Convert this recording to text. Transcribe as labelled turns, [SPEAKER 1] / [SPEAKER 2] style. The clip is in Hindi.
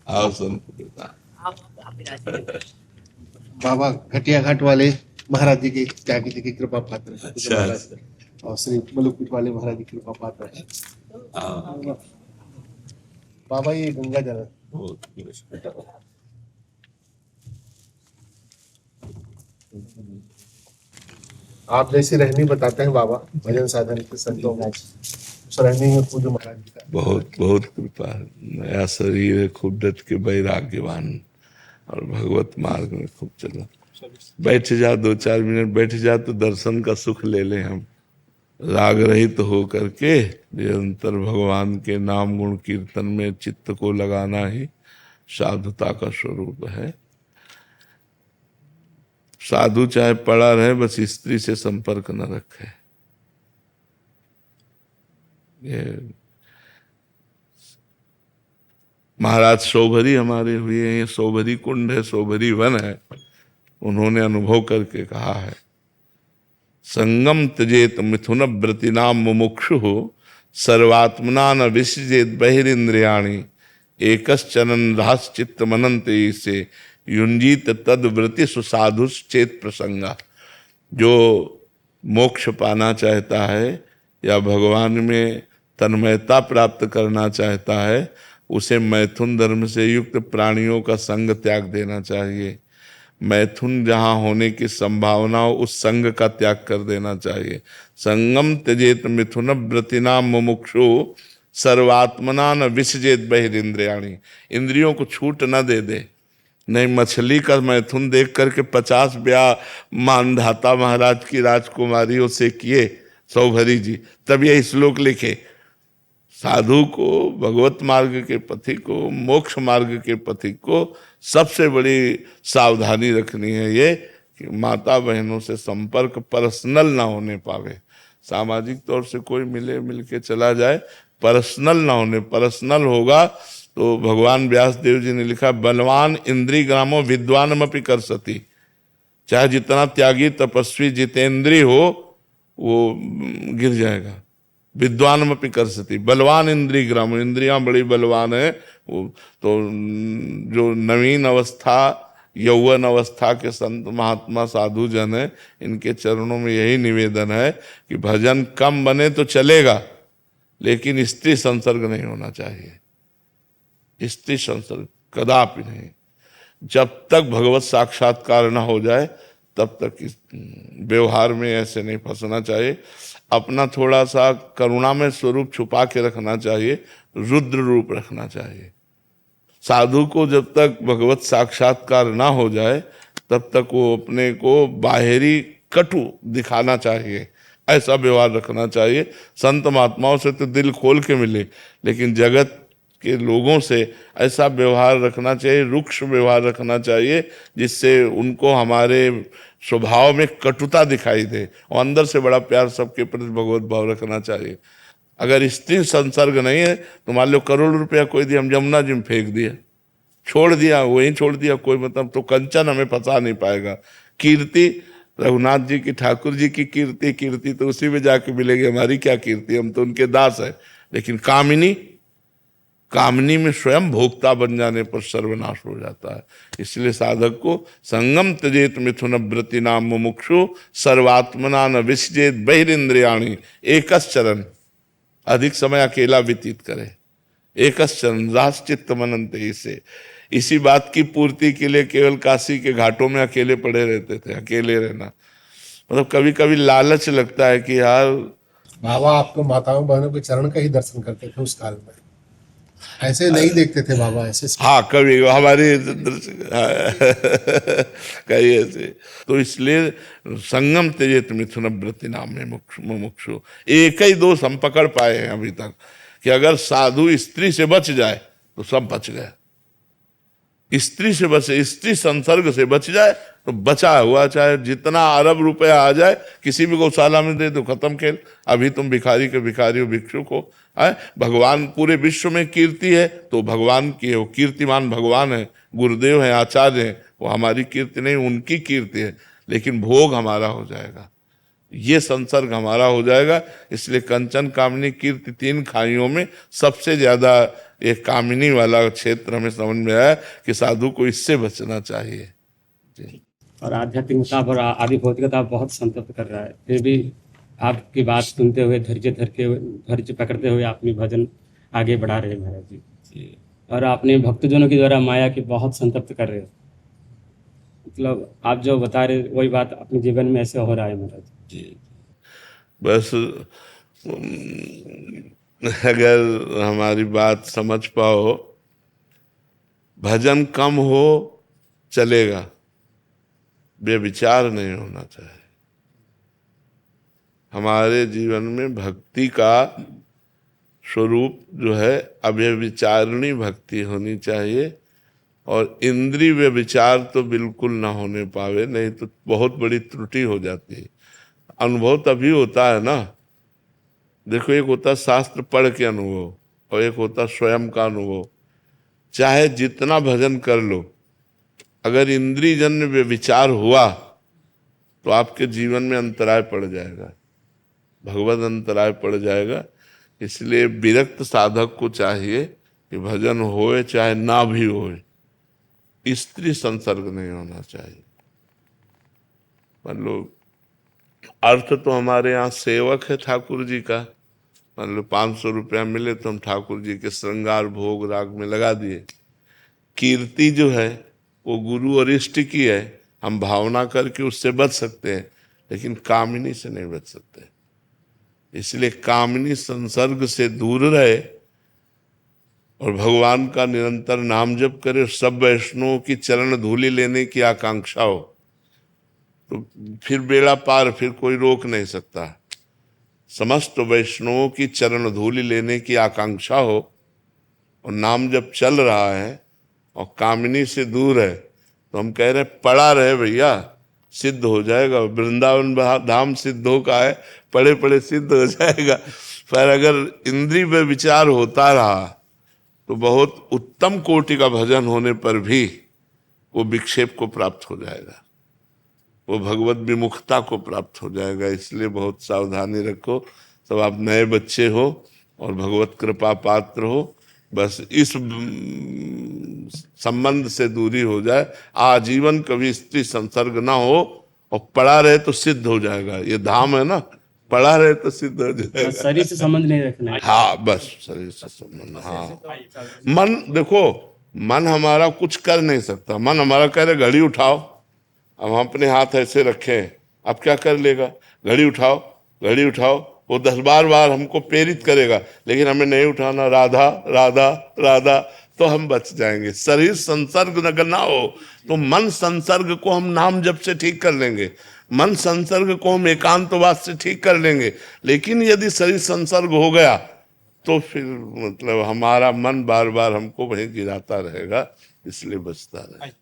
[SPEAKER 1] आओ संत
[SPEAKER 2] बाबा घटिया घाट वाले महाराज जी के त्यागी जी की कृपा पात्र है।
[SPEAKER 1] अच्छा।
[SPEAKER 2] और श्री मलुकपीठ वाले महाराज जी की कृपा पात्र है। बाबा ये गंगा जल है। आप जैसी रहनी बताते हैं बाबा भजन साधन के संतों में उस रहनी में पूज्य महाराज जी का
[SPEAKER 1] बहुत बहुत कृपा है। नया शरीर है, खूब डट के वैराग्यवान और भगवत मार्ग में खूब चला। बैठ जा 2-4 मिनट बैठ जा तो दर्शन का सुख ले ले। हम राग रहित तो हो करके निरंतर भगवान के नाम गुण कीर्तन में चित्त को लगाना ही साधुता का स्वरूप है। साधु चाहे पड़ा रहे, बस स्त्री से संपर्क न रखे। ये महाराज सौभरी हमारे हुए हैं, ये सौभरी कुंड है, सौभरी वन है। उन्होंने अनुभव करके कहा है, संगम त्यजेत मिथुन व्रतिनाम मुमुक्षु सर्वात्मना न विसृजेत बहिरिंद्रियाणि एकश्चरन् रहश्चित्त मनन्ते से युंजीत तद व्रति सुसाधुश्चेत प्रसंगा। जो मोक्ष पाना चाहता है या भगवान में तन्मयता प्राप्त करना चाहता है, उसे मैथुन धर्म से युक्त प्राणियों का संग त्याग देना चाहिए। मैथुन जहाँ होने की संभावना हो, उस संग का त्याग कर देना चाहिए। संगम त्यजेत मिथुन व्रतिना मुमुक्षु सर्वात्मना न विसृजेत बहिरिंद्रियाणि। इंद्रियों को छूट न दे दे। नहीं, मछली का मैथुन देख करके 50 ब्याह मानधाता महाराज की राजकुमारियों से किए सौभरी जी, तब ये श्लोक लिखे। साधु को, भगवत मार्ग के पथिक को, मोक्ष मार्ग के पथिक को सबसे बड़ी सावधानी रखनी है ये कि माता बहनों से संपर्क पर्सनल ना होने पावे। सामाजिक तौर से कोई मिले, मिलके चला जाए, पर्सनल ना होने। पर्सनल होगा तो भगवान व्यास देव जी ने लिखा, बलवान इंद्री ग्रामो विद्वानमपि करसति। चाहे जितना त्यागी तपस्वी जितेंद्री हो वो गिर जाएगा। विद्वानमपि करसति, बलवान इंद्री ग्राम, इंद्रियां बड़ी बलवान है वो। तो जो नवीन अवस्था, यौवन अवस्था के संत महात्मा साधु जन है, इनके चरणों में यही निवेदन है कि भजन कम बने तो चलेगा, लेकिन स्त्री संसर्ग नहीं होना चाहिए। स्त्री संसर्ग कदापि नहीं। जब तक भगवत साक्षात्कार न हो जाए तब तक इस व्यवहार में ऐसे नहीं फंसना चाहिए। अपना थोड़ा सा करुणामय स्वरूप छुपा के रखना चाहिए, रुद्र रूप रखना चाहिए। साधु को जब तक भगवत साक्षात्कार ना हो जाए तब तक वो अपने को बाहरी कटु दिखाना चाहिए, ऐसा व्यवहार रखना चाहिए। संत महात्माओं से तो दिल खोल के मिले, लेकिन जगत के लोगों से ऐसा व्यवहार रखना चाहिए, रुक्ष व्यवहार रखना चाहिए, जिससे उनको हमारे स्वभाव में कटुता दिखाई दे और अंदर से बड़ा प्यार सबके प्रति भगवत भाव रखना चाहिए। अगर स्त्री संसर्ग नहीं है तो मान लो करोड़ रुपया कोई दिया, हम यमुना जी में फेंक दिया, छोड़ दिया, वहीं छोड़ दिया, कोई मतलब तो कंचन हमें फंसा नहीं पाएगा। कीर्ति रघुनाथ जी की, ठाकुर जी की कीर्ति, कीर्ति तो उसी में जाके मिलेगी। हमारी क्या कीर्ति, हम तो उनके दास है। लेकिन कामनी में स्वयं भोक्ता बन जाने पर सर्वनाश हो जाता है। इसलिए साधक को संगम त्यजेत मिथुन व्रतिनाम मुमुक्षु सर्वात्मना न विसृजेत बहिरिंद्रियाणि एकश्चरन्। अधिक समय अकेला व्यतीत करे। एकश्चरन् रहश्चित्त मनन्ते। इसे इसी बात की पूर्ति के लिए केवल काशी के घाटों में अकेले पड़े रहते थे। अकेले रहना मतलब कभी कभी लालच लगता है कि यार
[SPEAKER 2] बाबा आपको माताओं बहनों के चरण का ही दर्शन करते थे उस काल में, ऐसे नहीं देखते थे बाबा ऐसे।
[SPEAKER 1] हाँ, कभी हमारे कई ऐसे। तो इसलिए संगम त्यजेत मिथुन व्रतिनाम में मुमुक्षु। एक ही दोष हम पकड़ पाए हैं अभी तक कि अगर साधु स्त्री से बच जाए तो सब बच गए। स्त्री से बचे, स्त्री संसर्ग से बच जाए तो बचा हुआ, चाहे जितना अरब रुपया आ जाए किसी भी गौशाला में दे दो, खत्म खेल। अभी तुम भिखारी के भिखारी हो, भिक्षुक हो। भगवान पूरे विश्व में कीर्ति है तो भगवान की है। वो कीर्तिमान भगवान है, गुरुदेव है, आचार्य है। वो हमारी कीर्ति नहीं, उनकी कीर्ति है। लेकिन भोग हमारा हो जाएगा, ये संसर्ग हमारा हो जाएगा। इसलिए कंचन कामनी कीर्ति 3 खाइयों में सबसे ज्यादा ये कामिनी वाला क्षेत्र हमें समझ में आया कि साधु को इससे बचना चाहिए। जी।
[SPEAKER 3] और आध्यात्मिकता और आदि भौतिकता बहुत संतप्त कर रहा है, फिर भी आपकी बात सुनते हुए धैर्य पकड़ते हुए अपनी भजन आगे बढ़ा रहे हैं महाराज जी। और अपने भक्तजनों के द्वारा माया की बहुत संतप्त कर रहे हो। मतलब आप जो बता रहे वही बात अपने जीवन में ऐसे हो रहा है महाराज
[SPEAKER 1] जी। बस अगर हमारी बात समझ पाओ, भजन कम हो चलेगा, व्यभिचार नहीं होना चाहिए। हमारे जीवन में भक्ति का स्वरूप जो है अव्यभिचारिणी भक्ति होनी चाहिए, और इंद्रिय व्यभिचार तो बिल्कुल ना होने पावे, नहीं तो बहुत बड़ी त्रुटि हो जाती है। अनुभव तभी होता है ना, देखो एक होता है शास्त्र पढ़ के अनुभव और एक होता है स्वयं का अनुभव। चाहे जितना भजन कर लो, अगर इंद्रिय जन्य व्यभिचार हुआ तो आपके जीवन में अंतराय पड़ जाएगा, भगवत अंतराय पड़ जाएगा। इसलिए विरक्त साधक को चाहिए कि भजन होए चाहे ना भी होए, स्त्री संसर्ग नहीं होना चाहिए। मान लो अर्थ तो हमारे यहाँ सेवक है ठाकुर जी का, मान लो 500 रुपया मिले तो हम ठाकुर जी के श्रृंगार भोग राग में लगा दिए। कीर्ति जो है वो गुरु और इष्ट की है, हम भावना करके उससे बच सकते हैं, लेकिन कामिनी से नहीं बच सकते। इसलिए कामिनी संसर्ग से दूर रहे और भगवान का निरंतर नाम जप करे, सब वैष्णवों की चरण धूलि लेने की आकांक्षा हो, तो फिर बेड़ा पार, फिर कोई रोक नहीं सकता। समस्त वैष्णवों की चरण धूलि लेने की आकांक्षा हो और नाम जब चल रहा है और कामिनी से दूर है, तो हम कह रहे हैं पड़ा रहे भैया, सिद्ध हो जाएगा। वृंदावन धाम सिद्धों का है, पड़े पड़े सिद्ध हो जाएगा। पर अगर इंद्रिय में विचार होता रहा तो बहुत उत्तम कोटि का भजन होने पर भी वो विक्षेप को प्राप्त हो जाएगा, वो भगवत विमुखता को प्राप्त हो जाएगा। इसलिए बहुत सावधानी रखो। सब आप नए बच्चे हो और भगवत कृपा पात्र हो, बस इस संबंध से दूरी हो जाए, आजीवन कभी स्त्री संसर्ग ना हो, और पड़ा रहे तो सिद्ध हो जाएगा। ये धाम है ना, पड़ा रहे तो सिद्ध हो जाएगा।
[SPEAKER 3] शरीर से संबंध नहीं रखना है।
[SPEAKER 1] हाँ बस शरीर से संबंध। हाँ मन देखो, मन हमारा कुछ कर नहीं सकता। मन हमारा कह रहे घड़ी उठाओ, अब हम अपने हाथ ऐसे रखें, अब क्या कर लेगा? घड़ी उठाओ, घड़ी उठाओ, वो 10 बार हमको प्रेरित करेगा, लेकिन हमें नहीं उठाना। राधा राधा राधा, तो हम बच जाएंगे। शरीर संसर्ग अगर ना हो तो मन संसर्ग को हम नाम जप से ठीक कर लेंगे, मन संसर्ग को हम एकांतवास से ठीक कर लेंगे। लेकिन यदि शरीर संसर्ग हो गया तो फिर मतलब हमारा मन बार बार हमको वहीं गिराता रहेगा, इसलिए बचता रहेगा।